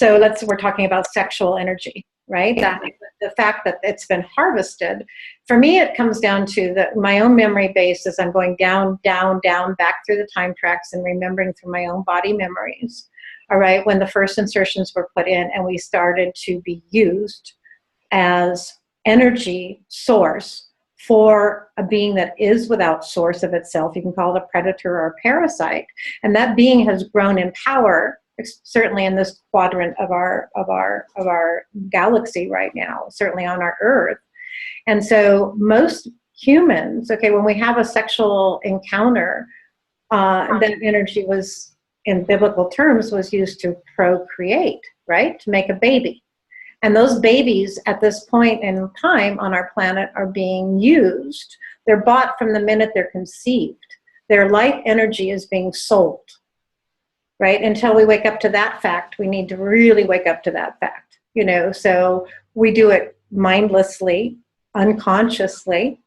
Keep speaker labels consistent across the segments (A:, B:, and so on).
A: So we're talking about sexual energy, right? That the fact that it's been harvested. For me, it comes down to my own memory base as I'm going down, down, down, back through the time tracks and remembering through my own body memories. All right, when the first insertions were put in and we started to be used as energy source for a being that is without source of itself. You can call it a predator or a parasite. And that being has grown in power, certainly in this quadrant of our galaxy right now, certainly on our Earth. And so most humans, okay, when we have a sexual encounter, that energy was, in biblical terms, was used to procreate, right? To make a baby. And those babies at this point in time on our planet are being used. They're bought from the minute they're conceived. Their life energy is being sold, right? Until we wake up to that fact, we need to really wake up to that fact, you know? So we do it mindlessly, unconsciously,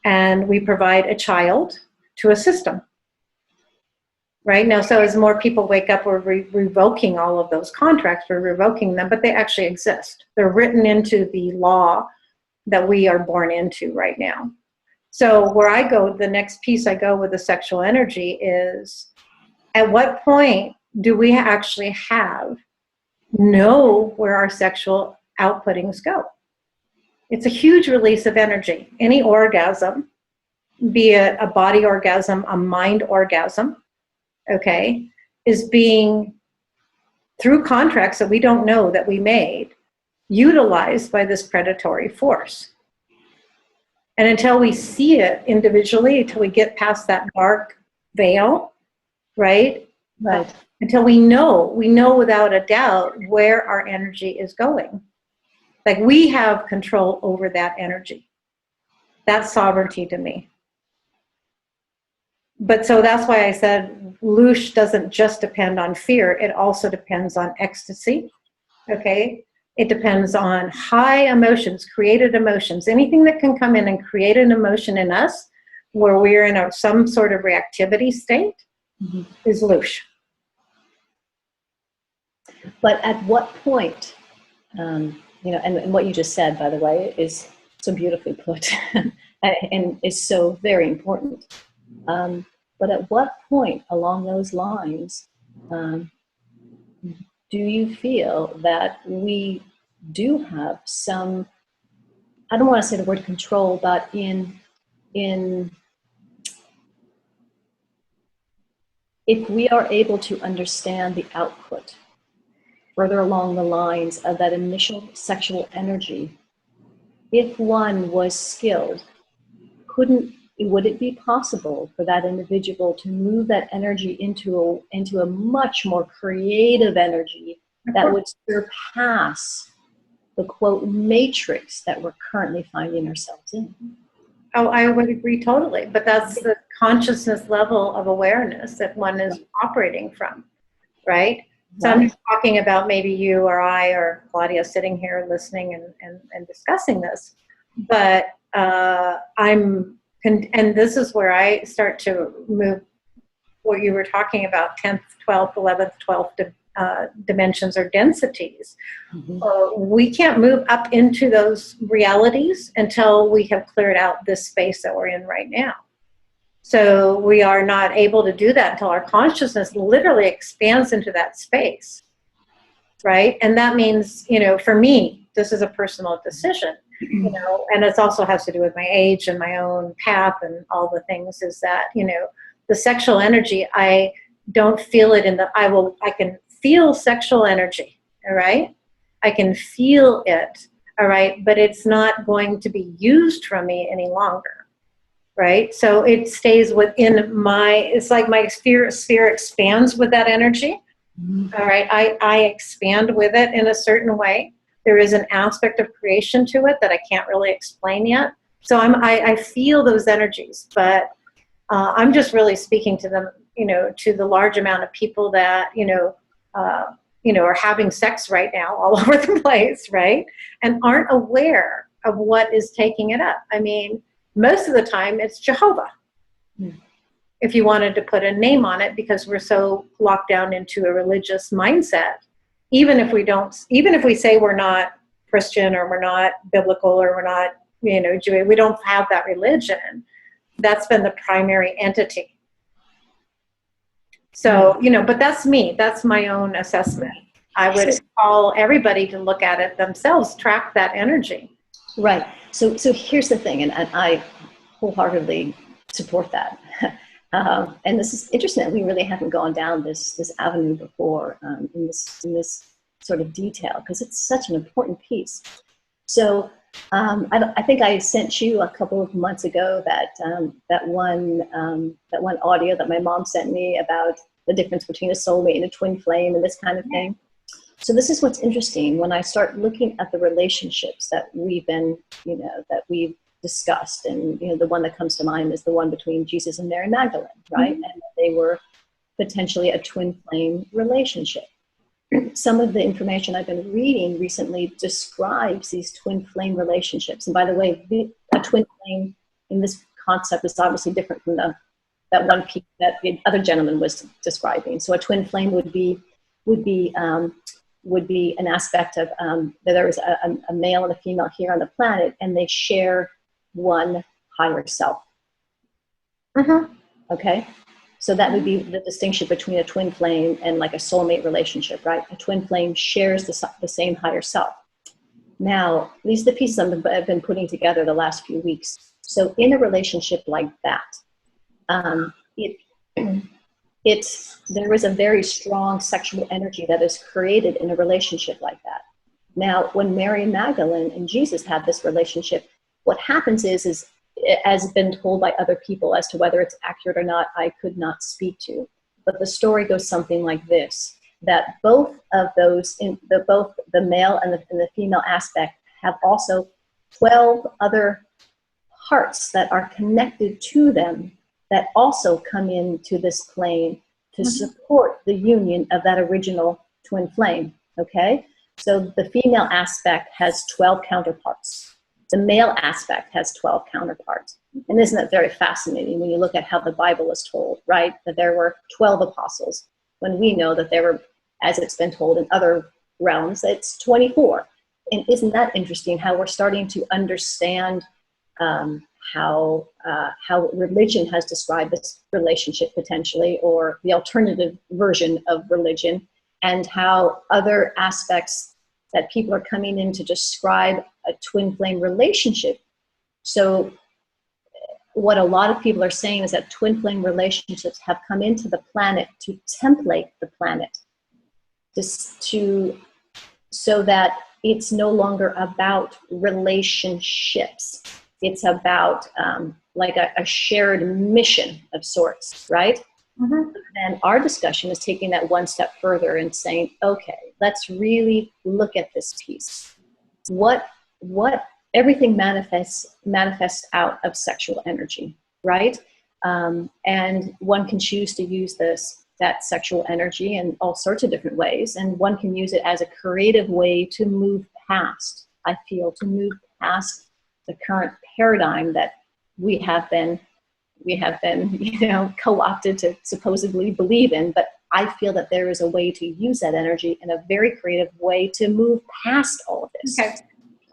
A: and we provide a child to a system. Right now, so as more people wake up, we're revoking all of those contracts, we're revoking them, but they actually exist. They're written into the law that we are born into right now. So where I go, the next piece I go with the sexual energy is, at what point do we actually know where our sexual outputtings go? It's a huge release of energy. Any orgasm, be it a body orgasm, a mind orgasm, okay, is being, through contracts that we don't know that we made, utilized by this predatory force. And until we see it individually, until we get past that dark veil, right?
B: Right.
A: Until we know without a doubt where our energy is going. Like, we have control over that energy. That's sovereignty to me. But so that's why I said Loosh doesn't just depend on fear, it also depends on ecstasy, okay? It depends on high emotions, created emotions. Anything that can come in and create an emotion in us where we're in some sort of reactivity state is Loosh.
B: But at what point, you know, and what you just said, by the way, is so beautifully put and is so very important. But at what point along those lines do you feel that we do have some, I don't want to say the word control, but in if we are able to understand the output further along the lines of that initial sexual energy, if one was skilled, would it be possible for that individual to move that energy into a much more creative energy that would surpass the, quote, matrix that we're currently finding ourselves in?
A: Oh, I would agree totally. But that's the consciousness level of awareness that one is operating from, right? So I'm just talking about maybe you or I or Claudia sitting here listening and discussing this. But and this is where I start to move what you were talking about, 10th, 12th, 11th, 12th dimensions or densities. We can't move up into those realities until we have cleared out this space that we're in right now. So we are not able to do that until our consciousness literally expands into that space, right? And that means, you know, for me, this is a personal decision. You know, and it also has to do with my age and my own path and all the things, is that, you know, the sexual energy, I don't feel it I can feel sexual energy, all right? I can feel it, all right? But it's not going to be used from me any longer, right? So it stays within it's like my sphere expands with that energy, all right? I expand with it in a certain way. There is an aspect of creation to it that I can't really explain yet. So I feel those energies, but I'm just really speaking to them, you know, to the large amount of people that, you know, are having sex right now all over the place, right? And aren't aware of what is taking it up. I mean, most of the time it's Jehovah. If you wanted to put a name on it, because we're so locked down into a religious mindset, even if we say we're not Christian or we're not biblical or we're not, Jewish, we don't have that religion, that's been the primary entity. So, but that's me. That's my own assessment. I would call everybody to look at it themselves, track that energy.
B: Right. So here's the thing, and I wholeheartedly support that. And this is interesting that we really haven't gone down this avenue before in this sort of detail, because it's such an important piece. So I think I sent you a couple of months ago that one audio that my mom sent me about the difference between a soulmate and a twin flame and this kind of thing. So this is what's interesting when I start looking at the relationships that we've discussed, and the one that comes to mind is the one between Jesus and Mary Magdalene, right? Mm-hmm. And they were potentially a twin flame relationship. Some of the information I've been reading recently describes these twin flame relationships. And by the way, a twin flame in this concept is obviously different from that one piece that the other gentleman was describing. So a twin flame would be an aspect of that there is a male and a female here on the planet, and they share one higher self. Mm-hmm. Okay, so that would be the distinction between a twin flame and like a soulmate relationship, right? A twin flame shares the same higher self. Now, these are the pieces I've been putting together the last few weeks. So in a relationship like that, there is a very strong sexual energy that is created in a relationship like that. Now, when Mary Magdalene and Jesus had this relationship, what happens is as been told by other people, as to whether it's accurate or not, I could not speak to. But the story goes something like this, that both of those, both the male and the female aspect, have also 12 other parts that are connected to them that also come into this plane to support the union of that original twin flame, okay? So the female aspect has 12 counterparts. The male aspect has 12 counterparts. And isn't that very fascinating when you look at how the Bible is told, right? That there were 12 apostles, when we know that there were, as it's been told in other realms, it's 24. And isn't that interesting how we're starting to understand how religion has described this relationship potentially, or the alternative version of religion, and how other aspects that people are coming in to describe a twin flame relationship. So what a lot of people are saying is that twin flame relationships have come into the planet to template the planet, so that it's no longer about relationships. It's about like a shared mission of sorts, right? Mm-hmm. And our discussion is taking that one step further and saying, okay, let's really look at this piece. What everything manifests out of sexual energy, right? And one can choose to use that sexual energy in all sorts of different ways, and one can use it as a creative way to move past the current paradigm that we have been co-opted to supposedly believe in. But I feel that there is a way to use that energy in a very creative way to move past all of this. Okay.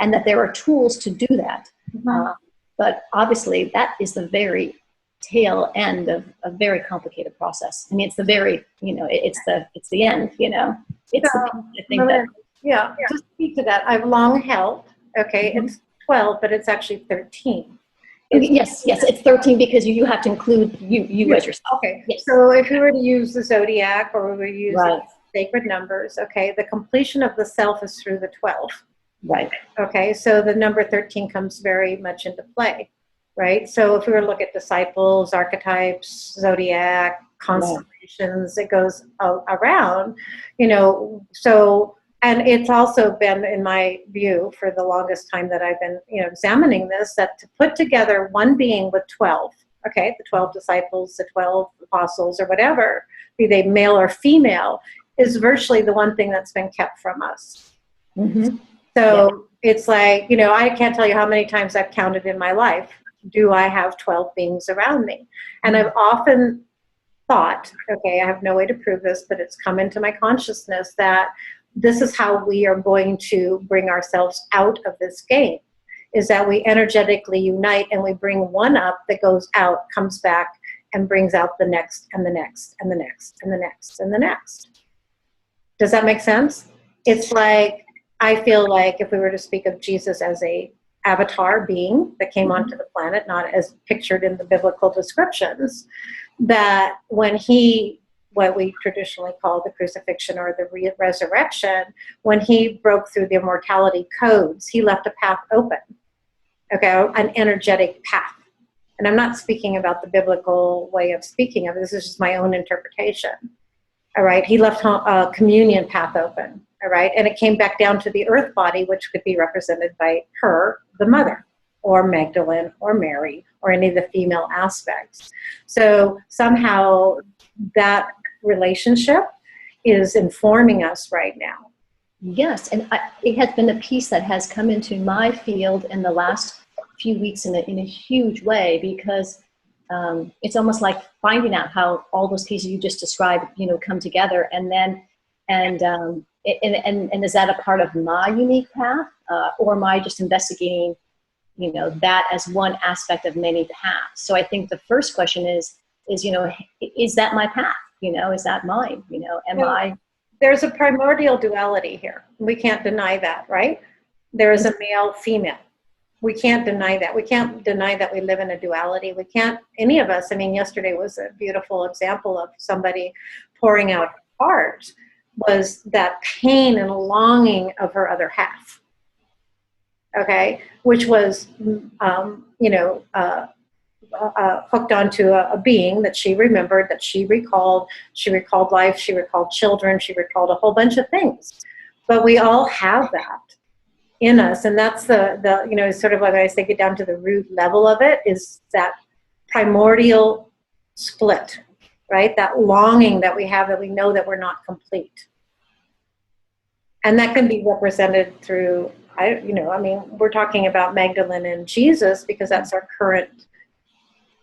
B: And that there are tools to do that. Mm-hmm. But obviously that is the very tail end of a very complicated process. I mean, it's the very, it's the end, it's
A: so,
B: the thing that.
A: Yeah, to speak to that, I've long held, okay, mm-hmm. It's 12, but it's actually 13.
B: Yes, it's 13 because you have to include you as yourself.
A: Okay, yes. So if we were to use the zodiac, or we were using sacred numbers, okay, the completion of the self is through the 12.
B: Right.
A: Okay, so the number 13 comes very much into play, right? So if we were to look at disciples, archetypes, zodiac, constellations, it goes around, so. And it's also been, in my view, for the longest time that I've been, examining this, that to put together one being with 12, okay, the 12 disciples, the 12 apostles, or whatever, be they male or female, is virtually the one thing that's been kept from us. Mm-hmm. So it's like, I can't tell you how many times I've counted in my life, do I have 12 beings around me? And I've often thought, okay, I have no way to prove this, but it's come into my consciousness that this is how we are going to bring ourselves out of this game, is that we energetically unite and we bring one up that goes out, comes back, and brings out the next and the next and the next and the next and the next. Does that make sense? It's like, I feel like if we were to speak of Jesus as a avatar being that came onto the planet, not as pictured in the biblical descriptions, that when he, what we traditionally call the crucifixion or the resurrection, when he broke through the immortality codes, he left a path open, okay, an energetic path. And I'm not speaking about the biblical way of speaking of it. This is just my own interpretation. All right, he left a communion path open. All right, and it came back down to the earth body, which could be represented by her, the mother, or Magdalene, or Mary, or any of the female aspects. So somehow that relationship is informing us right now.
B: Yes, and it has been a piece that has come into my field in the last few weeks in a huge way, because it's almost like finding out how all those pieces you just described, come together, and then and is that a part of my unique path, or am I just investigating, that as one aspect of many paths? So I think the first question is that my path? Is that mine? Am I?
A: There's a primordial duality here. We can't deny that, right? There is a male, female. We can't deny that. We can't deny that we live in a duality. We can't, any of us, yesterday was a beautiful example of somebody pouring out her heart, was that pain and longing of her other half, okay, which was, hooked onto a being that she remembered, that she recalled life, she recalled children, she recalled a whole bunch of things. But we all have that in us, and that's the sort of like I say, get down to the root level of it, is that primordial split, right? That longing that we have, that we know that we're not complete. And that can be represented through, we're talking about Magdalene and Jesus because that's our current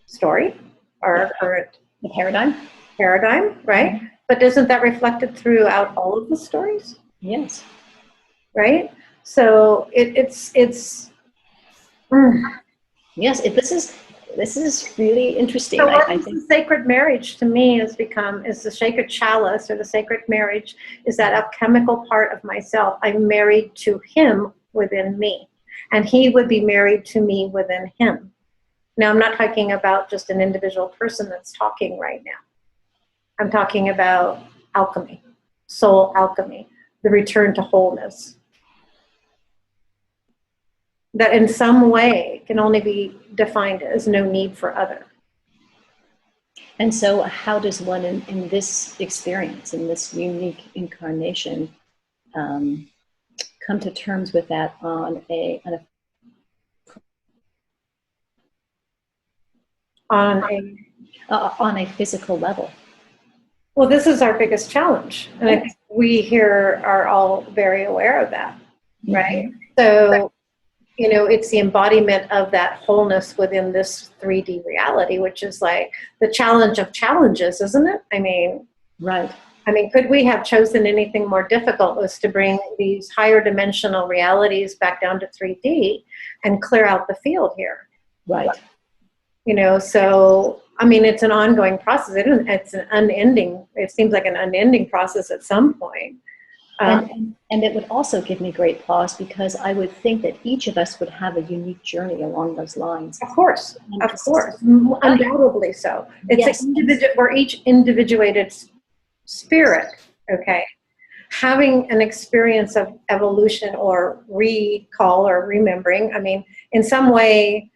A: story, our current paradigm, right? Mm-hmm. But isn't that reflected throughout all of the stories?
B: Yes.
A: Right? So it's
B: yes. This is really interesting.
A: So I think the sacred marriage to me is the sacred chalice, or the sacred marriage is that alchemical part of myself. I'm married to him within me, and he would be married to me within him. Now, I'm not talking about just an individual person that's talking right now. I'm talking about alchemy, soul alchemy, the return to wholeness. That in some way can only be defined as no need for other.
B: And so how does one in this experience, in this unique incarnation, come to terms with that on a physical level?
A: Well, this is our biggest challenge. And I think we here are all very aware of that, right? Mm-hmm. So, it's the embodiment of that wholeness within this 3D reality, which is like the challenge of challenges, isn't it?
B: Right.
A: Could we have chosen anything more difficult? Was to bring these higher dimensional realities back down to 3D and clear out the field here.
B: Right.
A: So, it's an ongoing process. It's an unending, it seems like an unending process at some point.
B: And it would also give me great pause, because I would think that each of us would have a unique journey along those lines.
A: Of course, undoubtedly so. It's we're each individuated spirit, okay? Having an experience of evolution or recall or remembering, in some way,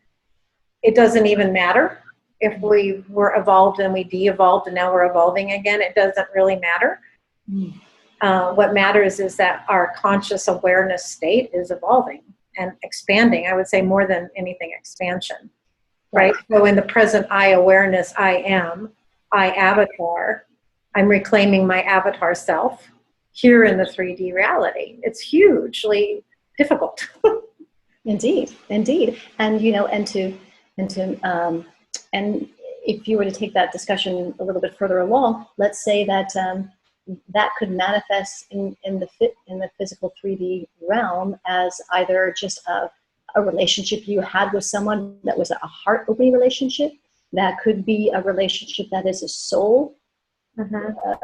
A: it doesn't even matter if we were evolved and we de-evolved and now we're evolving again. It doesn't really matter. Mm. What matters is that our conscious awareness state is evolving and expanding. I would say more than anything, expansion, right? So in the present I awareness, I avatar, I'm reclaiming my avatar self here in the 3D reality. It's hugely difficult.
B: Indeed. And if you were to take that discussion a little bit further along, let's say that that could manifest in the physical 3D realm as either just a relationship you had with someone that was a heart-opening relationship. That could be a relationship that is a soul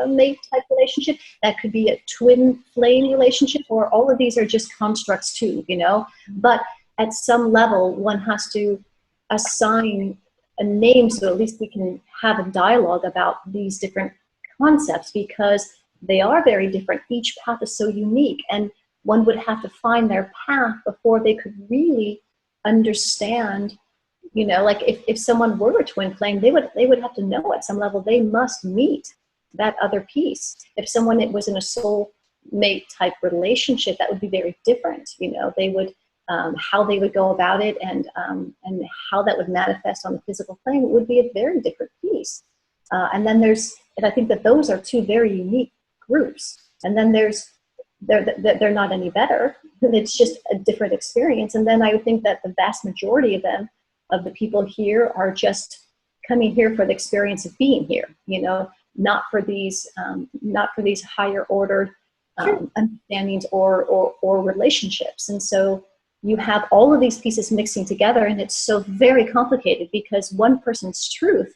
B: mate type relationship. That could be a twin flame relationship, or all of these are just constructs too, you know. But at some level, one has to assign a name so at least we can have a dialogue about these different concepts, because they are very different. Each path is so unique, and one would have to find their path before they could really understand, you know, like if someone were a twin flame, they would have to know at some level they must meet that other piece. If someone was in a soul mate type relationship, that would be very different. You know, they would how they would go about it and how that would manifest on the physical plane would be a very different piece. And then and I think that those are two very unique groups. And then they're not any better. It's just a different experience. And then I would think that the vast majority of them, of the people here, are just coming here for the experience of being here, you know, not for these higher ordered understandings or relationships. And so you have all of these pieces mixing together, and it's so very complicated because one person's truth,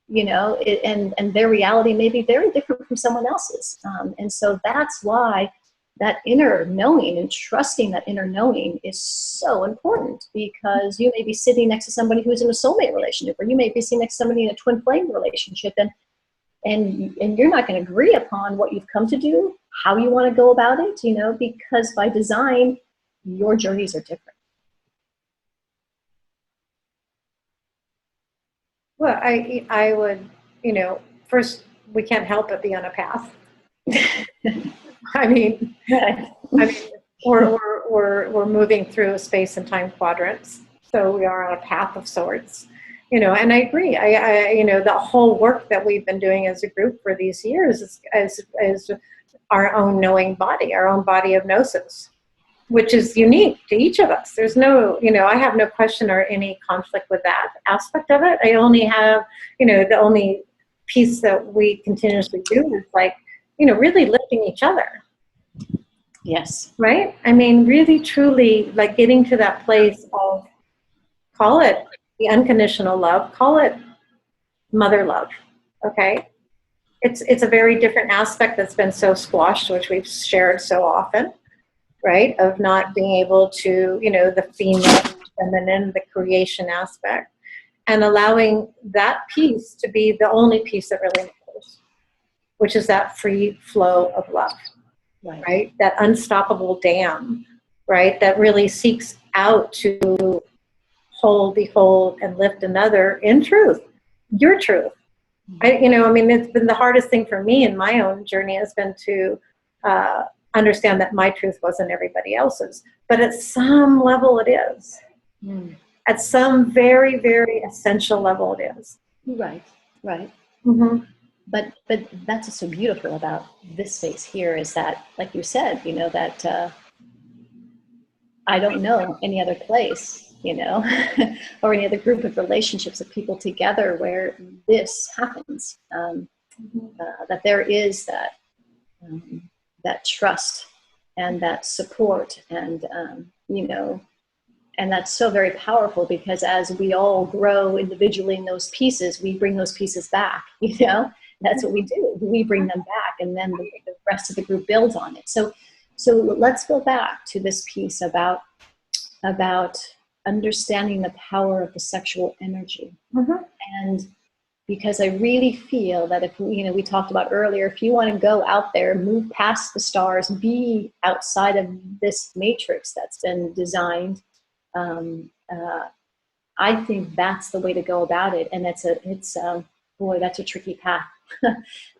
B: you know, and their reality may be very different from someone else's. And so that's why that inner knowing and trusting that inner knowing is so important, because you may be sitting next to somebody who's in a soulmate relationship, or you may be sitting next to somebody in a twin flame relationship, and you're not going to agree upon what you've come to do, how you want to go about it, you know, because by design, your journeys are different.
A: Well, I would, you know, first, we can't help but be on a path. I mean, we're moving through space and time quadrants, so we are on a path of sorts, you know. And I agree. I you know, the whole work that we've been doing as a group for these years is our own knowing body, our own body of gnosis, which is unique to each of us. There's no, you know, I have no question or any conflict with that aspect of it. I only have, you know, the only piece that we continuously do is like, you know, really lifting each other.
B: Yes.
A: Right? I mean, really, truly, like getting to that place of, call it the unconditional love, call it mother love, okay? It's a very different aspect that's been so squashed, which we've shared so often, right? Of not being able to, you know, the female, feminine, the creation aspect, and allowing that piece to be the only piece that really matters, which is that free flow of love, right? That unstoppable dam, right? That really seeks out to hold, behold, and lift another in truth, your truth. You know, I mean, it's been the hardest thing for me in my own journey has been to understand that my truth wasn't everybody else's, but at some level it is. At some very, very essential level it is.
B: Right.
A: Mm-hmm.
B: But that's what's so beautiful about this space here is that, like you said, you know, that I don't know any other place, you know, or any other group of relationships of people together where this happens. That there is that trust and that support, and you know, and that's so very powerful, because as we all grow individually in those pieces, we bring those pieces back, you know. That's what we do. We bring them back, and then the rest of the group builds on it. So let's go back to this piece about understanding the power of the sexual energy. And because I really feel that if, you know, we talked about earlier, if you want to go out there, move past the stars, be outside of this matrix that's been designed, I think that's the way to go about it. And boy, that's a tricky path.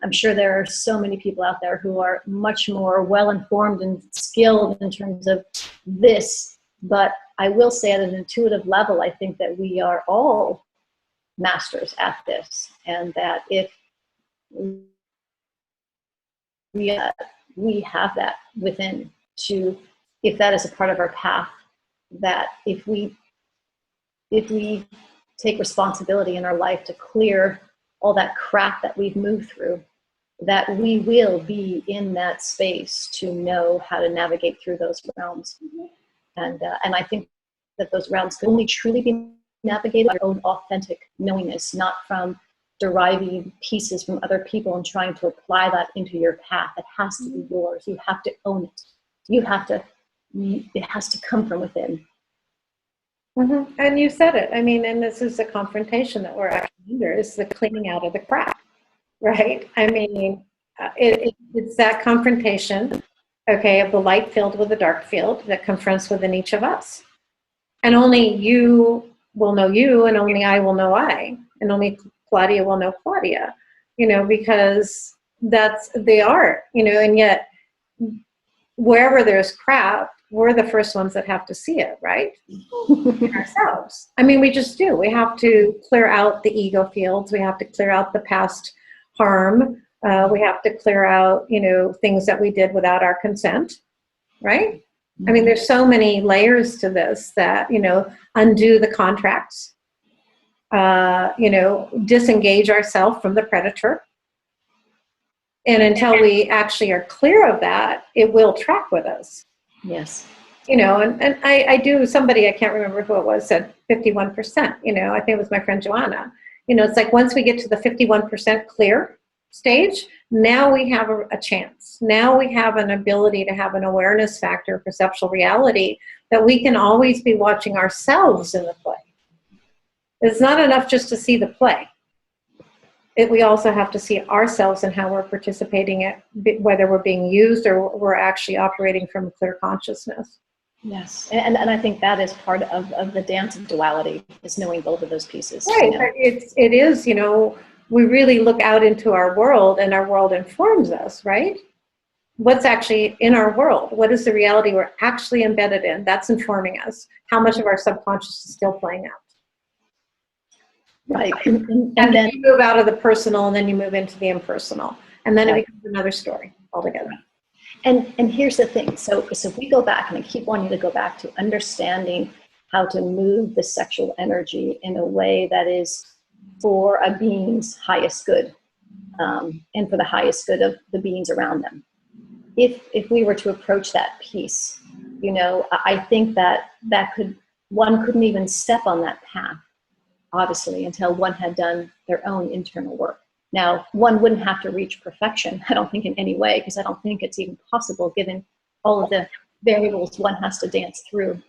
B: I'm sure there are so many people out there who are much more well-informed and skilled in terms of this. But I will say at an intuitive level, I think that we are all masters at this. And that if we have that within if that is a part of our path, that if we take responsibility in our life to clear all that crap that we've moved through, that we will be in that space to know how to navigate through those realms. And I think that those realms can only truly be navigated by our own authentic knowingness, not from deriving pieces from other people and trying to apply that into your path. It has to be yours. You have to own it. It has to come from within.
A: Mm-hmm. And you said it. I mean, and this is the confrontation that we're actually under, is the cleaning out of the crap, right? I mean, it's that confrontation, okay, of the light field with the dark field that confronts within each of us. And only you will know you, and only I will know I, and only Claudia will know Claudia, because that's the art, and yet wherever there's crap, we're the first ones that have to see it, right? Ourselves. I mean, we just do. We have to clear out the ego fields. We have to clear out the past harm. We have to clear out, things that we did without our consent, right? I mean, there's so many layers to this that, undo the contracts, disengage ourselves from the predator. And until we actually are clear of that, it will track with us.
B: Yes.
A: And I do, somebody, I can't remember who it was, said 51%, I think it was my friend Joanna. It's like once we get to the 51% clear stage, now we have a chance. Now we have an ability to have an awareness factor, perceptual reality, that we can always be watching ourselves in the play. It's not enough just to see the play. We also have to see ourselves and how we're participating in, whether we're being used or we're actually operating from clear consciousness.
B: Yes, and I think that is part of the dance of duality, is knowing both of those pieces.
A: Right, it is, we really look out into our world, and our world informs us, right? What's actually in our world? What is the reality we're actually embedded in? That's informing us. How much of our subconscious is still playing out?
B: Right.
A: And then you move out of the personal, and then you move into the impersonal, and then it becomes another story altogether.
B: And here's the thing. So if we go back, and I keep wanting to go back to understanding how to move the sexual energy in a way that is for a being's highest good, and for the highest good of the beings around them. If we were to approach that piece, I think that one couldn't even step on that path, obviously, until one had done their own internal work. Now, one wouldn't have to reach perfection, I don't think, in any way, because I don't think it's even possible given all of the variables one has to dance through,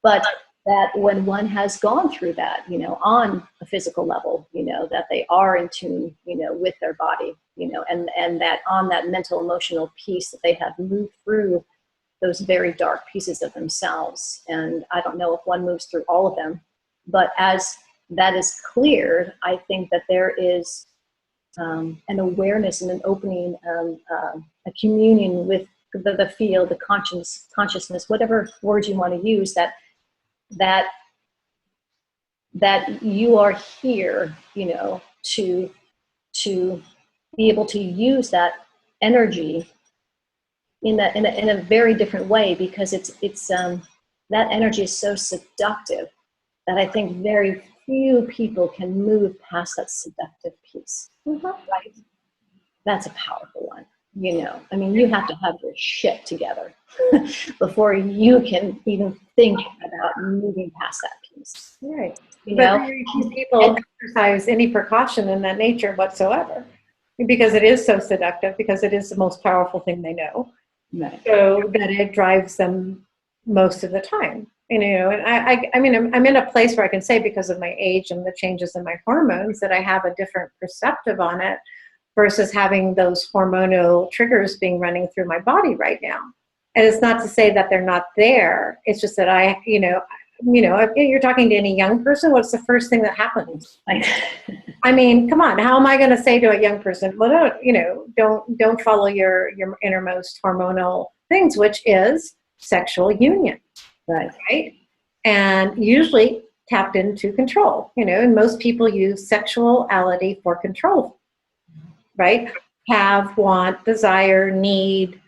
B: But that when one has gone through that, on a physical level, that they are in tune, with their body, and that on that mental, emotional piece, that they have moved through those very dark pieces of themselves. And I don't know if one moves through all of them, but as that is cleared, I think that there is an awareness and an opening, a communion with the field, the consciousness, whatever words you want to use, that you are here, to be able to use that energy in a very different way, because it's that energy is so seductive that I think very few people can move past that seductive piece.
A: Mm-hmm.
B: Right? That's a powerful one. I mean, you have to have your shit together before you can even think about moving past that piece.
A: Right. But very few people exercise any precaution in that nature whatsoever, because it is so seductive, because it is the most powerful thing they know.
B: Right.
A: So that it drives them most of the time. And I mean, I'm in a place where I can say, because of my age and the changes in my hormones, that I have a different perspective on it versus having those hormonal triggers being running through my body right now. And it's not to say that they're not there. It's just that if you're talking to any young person, what's the first thing that happens? I mean, come on, how am I going to say to a young person, well, don't follow your innermost hormonal things, which is sexual union. Right. And usually tapped into control, and most people use sexuality for control, right? Have, want, desire, need,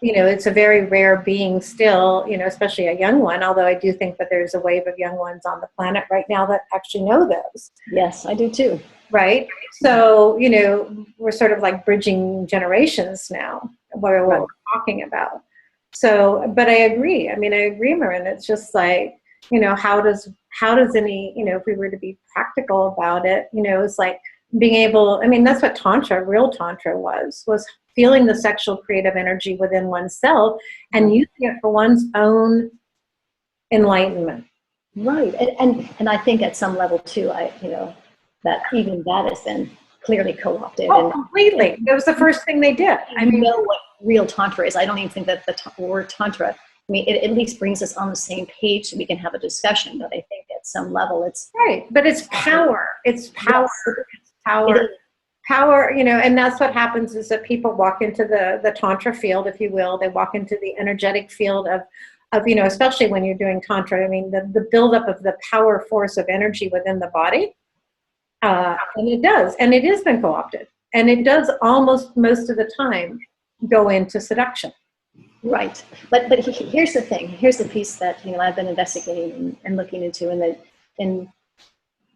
A: it's a very rare being still, especially a young one, although I do think that there's a wave of young ones on the planet right now that actually know those.
B: Yes, I do too.
A: Right? So, we're sort of like bridging generations now, what we're talking about. So, but I agree. I agree, Marin. It's just like, how does any, if we were to be practical about it, it's like being able, that's what Tantra, real Tantra was feeling the sexual creative energy within oneself and using it for one's own enlightenment.
B: Right. And I think at some level too, that even that has been clearly co-opted.
A: Oh, completely. That was the first thing they did.
B: I know what real Tantra is. I don't even think that the word Tantra, it at least brings us on the same page so we can have a discussion, but I think at some level it's...
A: Right, but it's power. It's power.
B: Yes,
A: it's power. Power, and that's what happens is that people walk into the Tantra field, if you will. They walk into the energetic field of especially when you're doing Tantra, the buildup of the power force of energy within the body. And it does, and it has been co-opted. And it does almost most of the time go into seduction.
B: Right. But here's the thing. Here's the piece that, I've been investigating and looking into and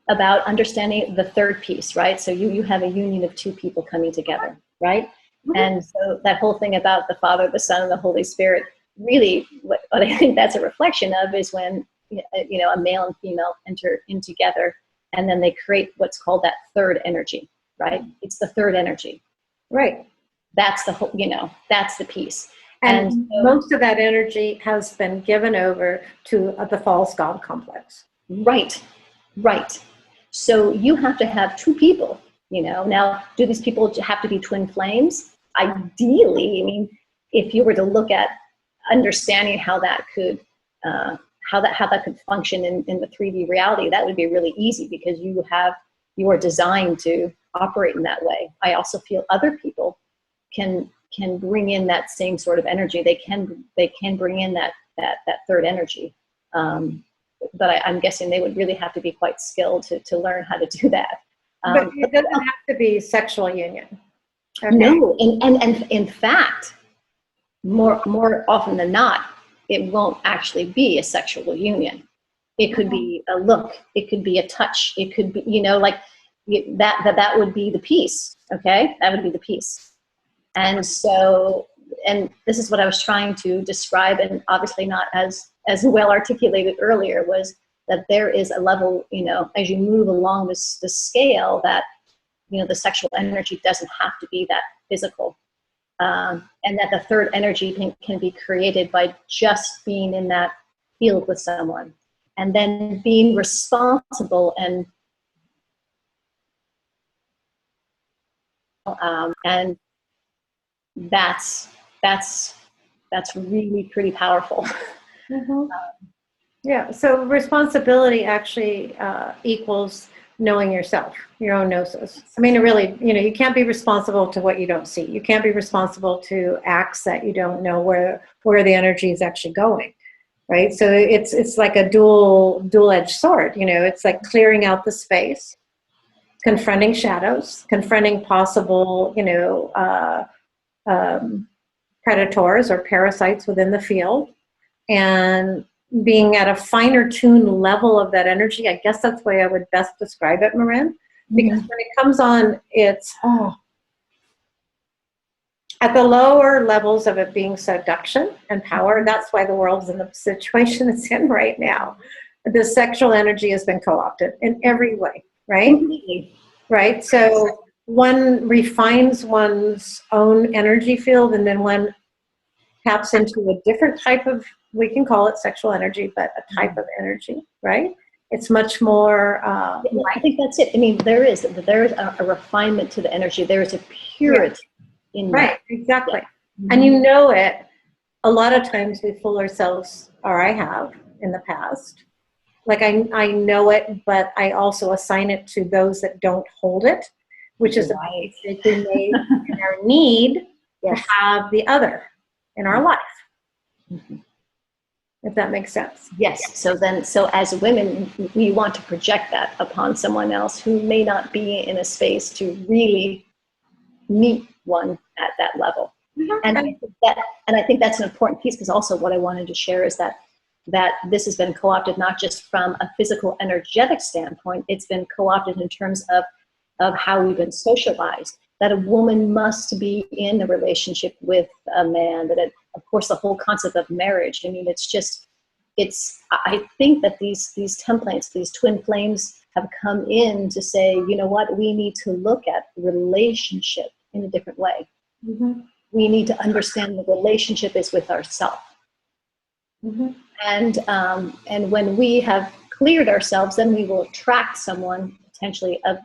B: about understanding the third piece, right? So you have a union of two people coming together, right? Mm-hmm. And so that whole thing about the Father, the Son, and the Holy Spirit, really what I think that's a reflection of is when, a male and female enter in together and then they create what's called that third energy, right? It's the third energy.
A: Right.
B: That's the whole, that's the piece.
A: And so, most of that energy has been given over to the false God complex.
B: Right. Right. So you have to have two people, Now, do these people have to be twin flames? Ideally, if you were to look at understanding how that could function in the 3D reality, that would be really easy because you are designed to operate in that way. I also feel other people can bring in that same sort of energy. They can bring in that third energy. But I'm guessing they would really have to be quite skilled to learn how to do that.
A: But it doesn't have to be sexual union. Okay.
B: No, and in fact, more often than not, it won't actually be a sexual union. It could be a look. It could be a touch. It could be, that would be the piece. Okay, that would be the piece. And so, and this is what I was trying to describe, and obviously not as well articulated earlier, was that there is a level, as you move along the scale, that, the sexual energy doesn't have to be that physical. And that the third energy can be created by just being in that field with someone. And then being responsible and that's really pretty powerful.
A: Mm-hmm. Yeah, so responsibility actually equals knowing yourself, your own gnosis. Really, you can't be responsible to what you don't see. You can't be responsible to acts that you don't know where the energy is actually going, right? So it's like a dual-edged sword. It's like clearing out the space, confronting shadows, confronting possible, predators or parasites within the field, and being at a finer tuned level of that energy. I guess that's the way I would best describe it, Marin, because when it comes on, it's at the lower levels of it being seduction and power. That's why the world's in the situation it's in right now. The sexual energy has been co-opted in every way, right?
B: Completely.
A: Right. So one refines one's own energy field, and then one taps into a different type of, we can call it sexual energy, but a type of energy, right? It's much more.
B: I think that's it. There is a refinement to the energy. There is a purity in that.
A: Right, exactly. Yeah. And it. A lot of times we fool ourselves, or I have in the past. Like I know it, but I also assign it to those that don't hold it, which is a basic our need to have the other in our life. Mm-hmm. If that makes sense.
B: Yes. So as women, we want to project that upon someone else who may not be in a space to really meet one at that level. And I think I think that's an important piece, because also what I wanted to share is that this has been co-opted not just from a physical energetic standpoint, it's been co-opted in terms of how we've been socialized, that a woman must be in a relationship with a man, that of course the whole concept of marriage, I mean, I think that these templates, these twin flames have come in to say, you know what, we need to look at relationship in a different way.
A: Mm-hmm.
B: We need to understand the relationship is with ourselves.
A: Mm-hmm.
B: And when we have cleared ourselves, then we will attract someone potentially of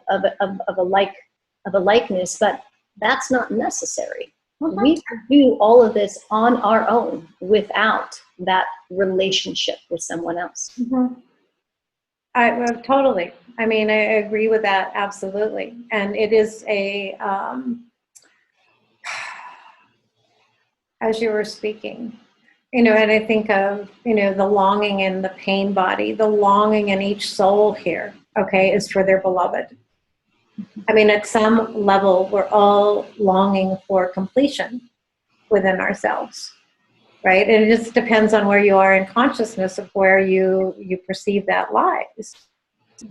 B: a likeness, but that's not necessary.
A: Mm-hmm.
B: We can do all of this on our own without that relationship with someone else.
A: Mm-hmm. Totally. I mean, I agree with that, absolutely. And it is as you were speaking, and I think of, the longing in the pain body, the longing in each soul here, okay, is for their beloved. I mean, at some level, we're all longing for completion within ourselves, right? And it just depends on where you are in consciousness of where you perceive that lies.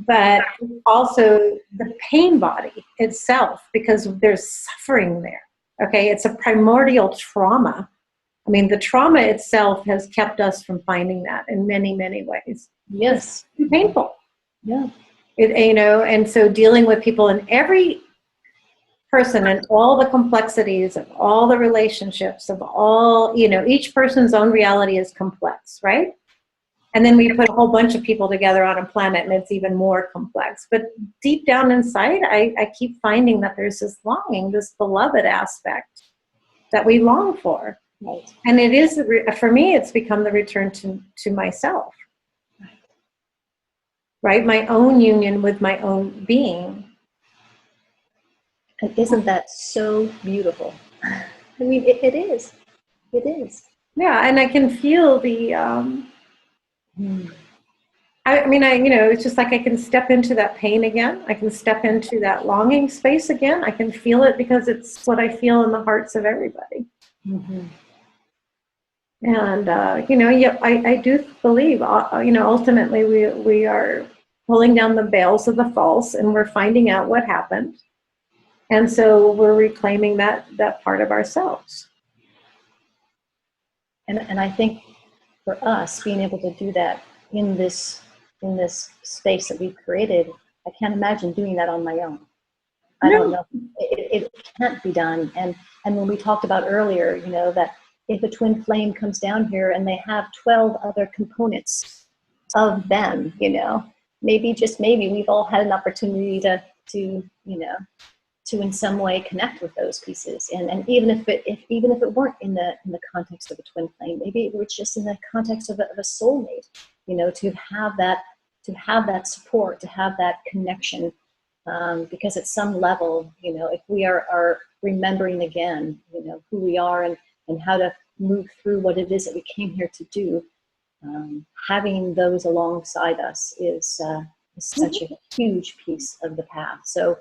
A: But also the pain body itself, because there's suffering there, okay? It's a primordial trauma. I mean, the trauma itself has kept us from finding that in many, many ways.
B: Yes.
A: It's painful.
B: Yeah.
A: And so dealing with people in every person and all the complexities of all the relationships of all, each person's own reality is complex, right? And then we put a whole bunch of people together on a planet and it's even more complex. But deep down inside, I keep finding that there's this longing, this beloved aspect that we long for.
B: Right.
A: And it is, for me, it's become the return to myself. Right? My own union with my own being.
B: And isn't that so beautiful? I mean, it is. It is.
A: Yeah, and I can feel the, it's just like I can step into that pain again. I can step into that longing space again. I can feel it because it's what I feel in the hearts of everybody.
B: Mm-hmm.
A: And, I do believe, ultimately we are pulling down the veils of the false and we're finding out what happened. And so we're reclaiming that part of ourselves.
B: And I think for us, being able to do that in this space that we've created, I can't imagine doing that on my own. I don't know. It can't be done. And when we talked about earlier, that if a twin flame comes down here and they have 12 other components of them, maybe we've all had an opportunity to in some way connect with those pieces. And even if it weren't in the context of a twin flame, maybe it was just in the context of a soulmate, to have that support, to have that connection. Because at some level, if we are remembering again, who we are and how to move through what it is that we came here to do, having those alongside us is such a huge piece of the path. So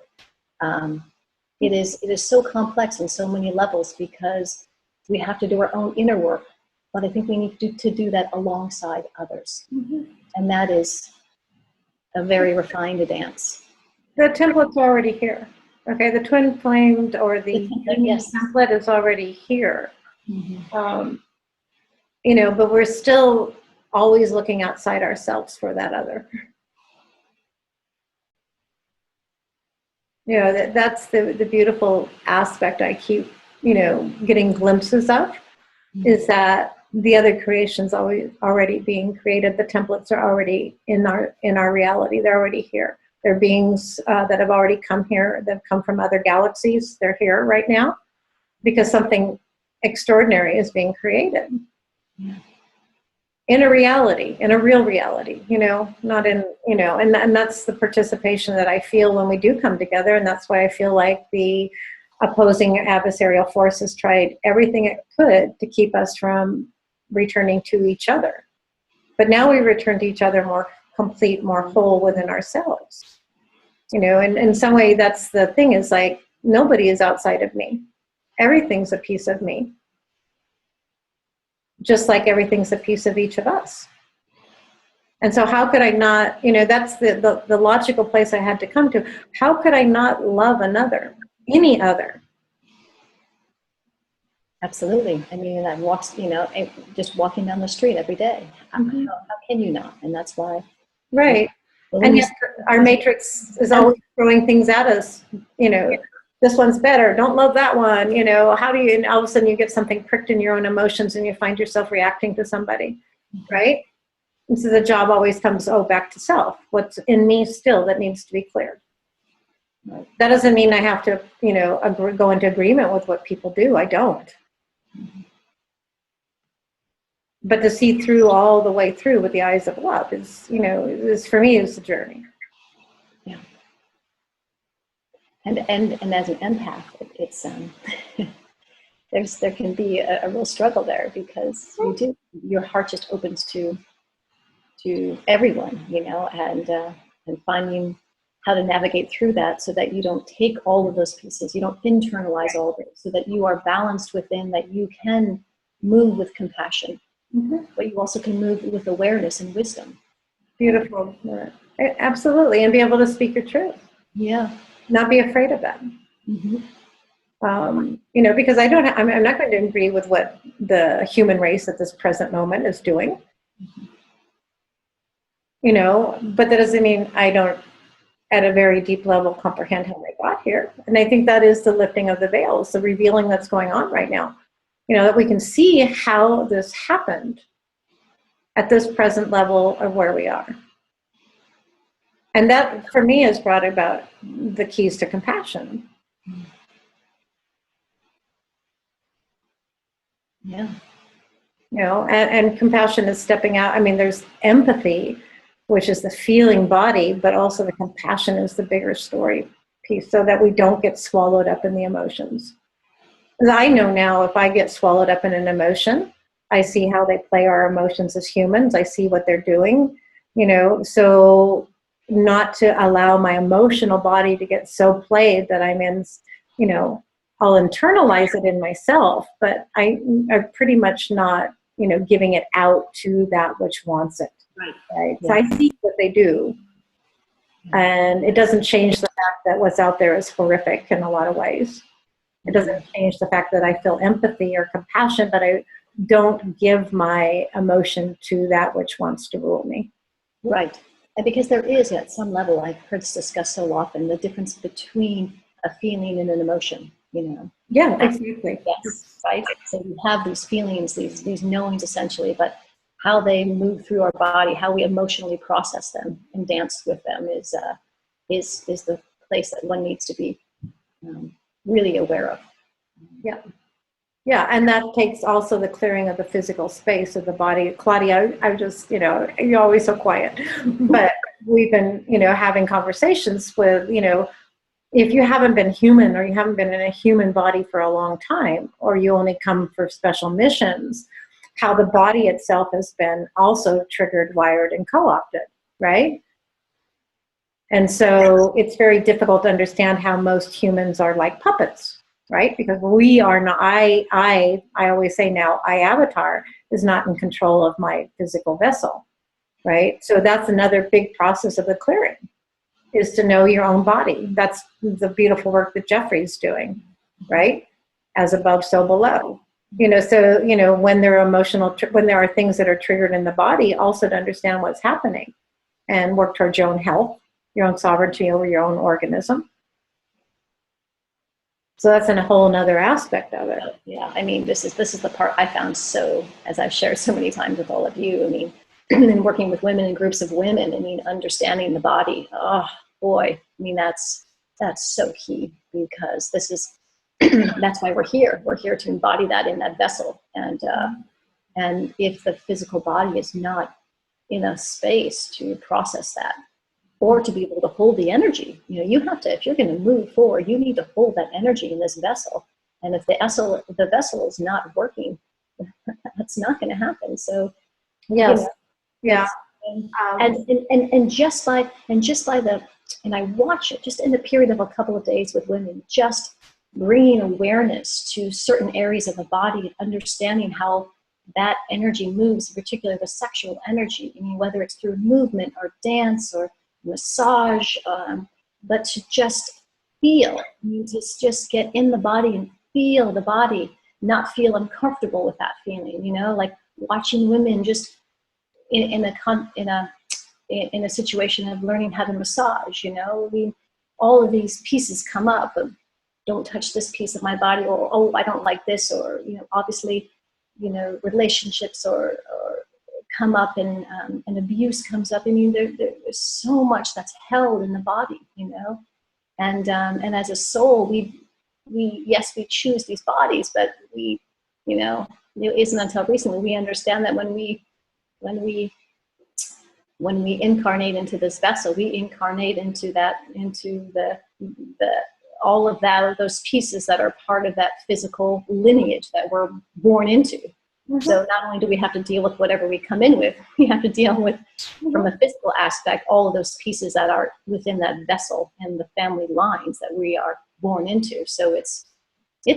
B: it is so complex on so many levels because we have to do our own inner work, but I think we need to do that alongside others. Mm-hmm. And that is a very refined dance.
A: The template's already here. Okay, the twin flamed or the template is already here. Mm-hmm. But we're still always looking outside ourselves for that other. That's the beautiful aspect I keep, getting glimpses of, mm-hmm. is that the other creation's already being created. The templates are already in our reality. They're already here. They're beings that have already come here, that have come from other galaxies. They're here right now because something extraordinary is being created. Yeah. In a reality, in a real reality, not in, and that's the participation that I feel when we do come together. And that's why I feel like the opposing adversarial forces tried everything it could to keep us from returning to each other. But now we return to each other more complete, more whole within ourselves. And in some way, that's the thing, is like, nobody is outside of me. Everything's a piece of me. just like everything's a piece of each of us. And so how could I not, that's the logical place I had to come to. How could I not love another, any other?
B: Absolutely. I mean, I walked, just walking down the street every day.
A: Mm-hmm.
B: How can you not? And that's why.
A: Right. And yet our matrix is always throwing things at us, this one's better, don't love that one, how do you, and all of a sudden you get something pricked in your own emotions and you find yourself reacting to somebody, right? And so the job always comes, back to self. What's in me still that needs to be cleared? Right. That doesn't mean I have to, go into agreement with what people do. I don't. But to see through all the way through with the eyes of love is, for me, is the journey.
B: Yeah. And as an empath, it's there can be a real struggle there, because your heart just opens to everyone, and finding how to navigate through that so that you don't take all of those pieces, you don't internalize all of it, so that you are balanced within, that you can move with compassion, but you also can move with awareness and wisdom. Beautiful.
A: Absolutely. And be able to speak your truth.
B: Yeah.
A: Not be afraid of that. Because I'm not going to agree with what the human race at this present moment is doing. But that doesn't mean I don't, at a very deep level, comprehend how they got here. And I think that is the lifting of the veils, the revealing that's going on right now. That we can see how this happened at this present level of where we are. And that, for me, has brought about the keys to compassion.
B: Yeah.
A: And compassion is stepping out. I mean, there's empathy, which is the feeling body, but also the compassion is the bigger story piece, so that we don't get swallowed up in the emotions. Because I know now, if I get swallowed up in an emotion, I see how they play our emotions as humans. I see what they're doing, so not to allow my emotional body to get so played that I'm in, I'll internalize it in myself, but I'm pretty much not, giving it out to that which wants it. Right. Yeah. So I see what they do, and it doesn't change the fact that what's out there is horrific in a lot of ways. It doesn't change the fact that I feel empathy or compassion, but I don't give my emotion to that which wants to rule me.
B: Right. And because there is, at some level, I've heard this discussed so often, the difference between a feeling and an emotion,
A: Yeah, exactly.
B: Yes, right. So we have these feelings, these knowings essentially, but how they move through our body, how we emotionally process them and dance with them is the place that one needs to be really aware of.
A: Yeah. Yeah, and that takes also the clearing of the physical space of the body. Claudia, I just, you're always so quiet, but we've been, having conversations with, if you haven't been human, or you haven't been in a human body for a long time, or you only come for special missions, how the body itself has been also triggered, wired, and co-opted, right? And so it's very difficult to understand how most humans are like puppets, right? Because we are not, I always say now, avatar is not in control of my physical vessel, right? So that's another big process of the clearing, is to know your own body. That's the beautiful work that Jeffrey's doing, right? As above, so below. So, when there are when there are things that are triggered in the body, also to understand what's happening and work towards your own health, your own sovereignty over your own organism. So that's a whole nother aspect of it.
B: Yeah, I mean, this is the part I found so, as I've shared so many times with all of you, I mean, and working with women and groups of women, I mean, understanding the body, oh boy, I mean, that's so key, because this is, that's why we're here. We're here to embody that in that vessel. And if the physical body is not in a space to process that, or to be able to hold the energy, you have to, if you're going to move forward, you need to hold that energy in this vessel. And if the vessel is not working, that's not going to happen. So,
A: yes. Yeah.
B: And just by the, and I watch it just in the period of a couple of days with women, just bringing awareness to certain areas of the body, understanding how that energy moves, particularly the sexual energy. I mean, whether it's through movement or dance or massage, but to just feel, I mean, just get in the body and feel the body, not feel uncomfortable with that feeling, you know, like watching women just in a situation of learning how to massage, you know, all of these pieces come up of, don't touch this piece of my body, or, oh, I don't like this, or, you know, obviously, you know, relationships or come up, and abuse comes up. I mean, there's so much that's held in the body, you know, and as a soul, we yes, we choose these bodies, but we, you know, it isn't until recently we understand that when we incarnate into this vessel, we incarnate into the all of that, those pieces that are part of that physical lineage that we're born into. Mm-hmm. So not only do we have to deal with whatever we come in with, we have to deal with, from a physical aspect, all of those pieces that are within that vessel and the family lines that we are born into. So it's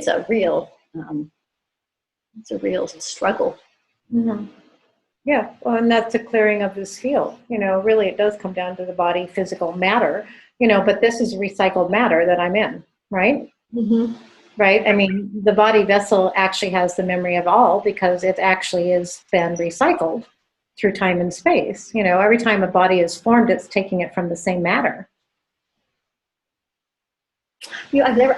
B: a real struggle.
A: Mm-hmm. Yeah, well, and that's a clearing of this field. You know, really, it does come down to the body, physical matter. You know, but this is recycled matter that I'm in, right? Mm-hmm. Right. I mean, the body vessel actually has the memory of all, because it actually has been recycled through time and space. You know, every time a body is formed, it's taking it from the same matter.
B: You know,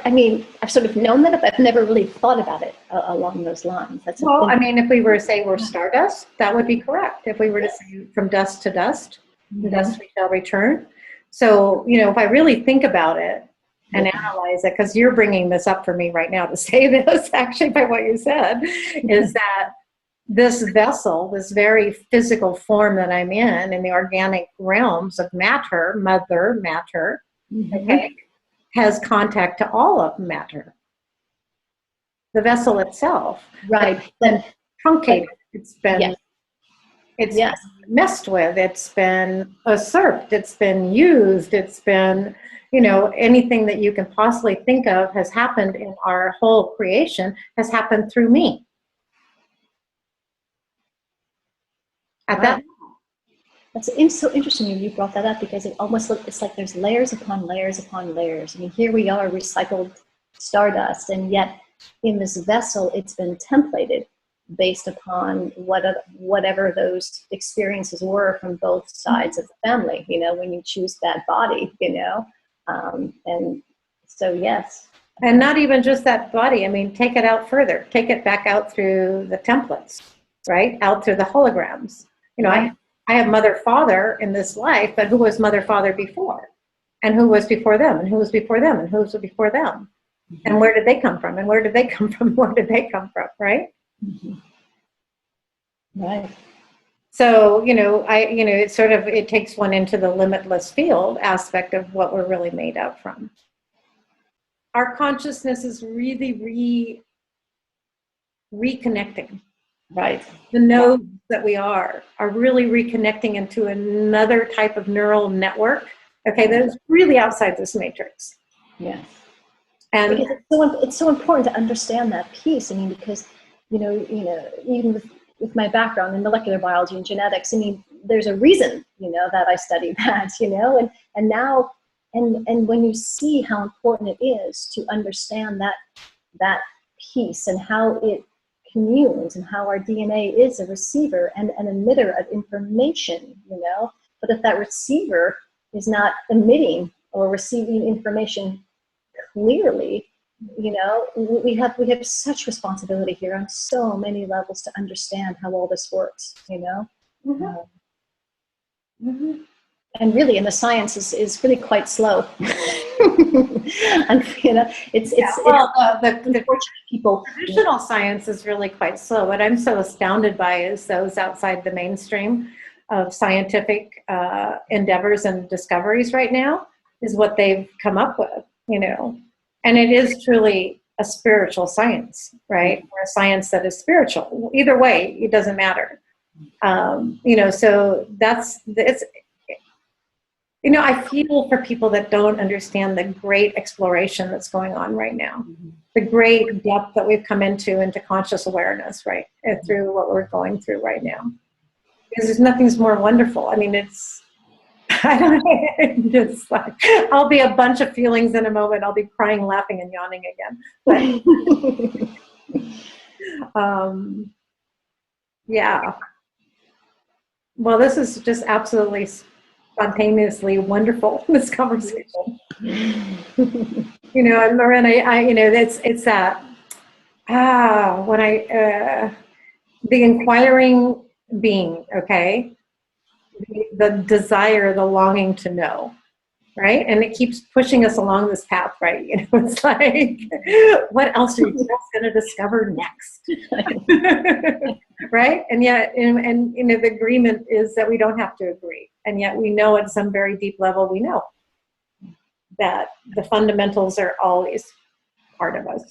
B: I've sort of known that, but I've never really thought about it along those lines.
A: Well, I mean, if we were to say we're stardust, that would be correct. If we were to say from dust to dust, mm-hmm. dust we shall return. So, you know, if I really think about it and analyze it, because you're bringing this up for me right now to say this, actually, by what you said, is that this vessel, this very physical form that I'm in the organic realms of matter, mother matter, mm-hmm. okay, has contact to all of matter. The vessel itself,
B: right?
A: It's been truncated. It's been,
B: yes.
A: It's yes. been messed with. It's been usurped. It's been used. It's been, you know, anything that you can possibly think of has happened in our whole creation has happened through me. At that.
B: That's so interesting you brought that up, because it almost it's like there's layers upon layers upon layers. I mean, here we are, recycled stardust, and yet in this vessel, it's been templated based upon whatever those experiences were from both sides of the family, you know, when you choose that body, you know, and so, yes.
A: And not even just that body. I mean, take it out further, take it back out through the templates, right? Out through the holograms. You know, right. I have mother, father in this life, but who was mother, father before? And who was before them? And who was before them? And who was before them? Mm-hmm. And where did they come from? And where did they come from? Where did they come from? Right?
B: Mm-hmm. Right.
A: So, you know, it takes one into the limitless field aspect of what we're really made up from. Our consciousness is really reconnecting.
B: Right.
A: The nodes that we are really reconnecting into another type of neural network, okay, that is really outside this matrix.
B: Yes.
A: And
B: because it's so important to understand that piece. I mean, because, you know, even with my background in molecular biology and genetics, I mean, there's a reason, you know, that I studied that, you know, and now, and when you see how important it is to understand that piece and how it communes and how our DNA is a receiver and an emitter of information, you know, but if that receiver is not emitting or receiving information clearly, you know, we have such responsibility here on so many levels to understand how all this works, you know. Mm-hmm. Mm-hmm. And really, and the science is really quite slow. And, you know, the unfortunate people.
A: Traditional science is really quite slow. What I'm so astounded by is those outside the mainstream of scientific endeavors and discoveries right now is what they've come up with, you know. And it is truly a spiritual science, right? Or a science that is spiritual. Either way, it doesn't matter. You know, so You know, I feel for people that don't understand the great exploration that's going on right now, the great depth that we've come into conscious awareness, right, through what we're going through right now. Because there's nothing's more wonderful. I mean, it's, I don't know, just like, I'll be a bunch of feelings in a moment. I'll be crying, laughing, and yawning again. But, yeah. Well, this is just absolutely spontaneously wonderful, this conversation. You know, and Marin, I you know, it's that, when the inquiring being, okay, the desire, the longing to know, right? And it keeps pushing us along this path, right? You know, it's like, what else are you just going to discover next? Right? And yet, and you know, the agreement is that we don't have to agree. And yet we know at some very deep level, we know that the fundamentals are always part of us.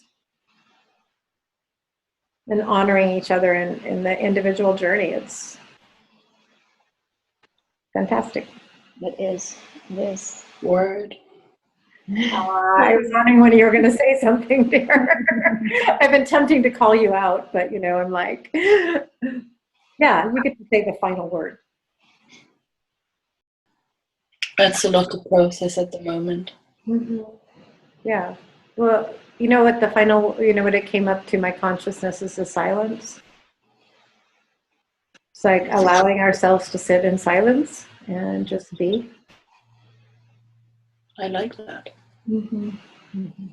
A: And honoring each other in the individual journey, it's fantastic.
B: It is. It is.
C: Word.
A: I was wondering when you were going to say something there. I've been tempting to call you out, but you know, I'm like, yeah, we get to say the final word.
C: That's a lot to process at the moment.
A: Mm-hmm. Yeah. Well, you know what the final, you know what it came up to my consciousness is the silence. It's like allowing ourselves to sit in silence and just be.
C: I like that.
A: Mm-hmm. Mm-hmm.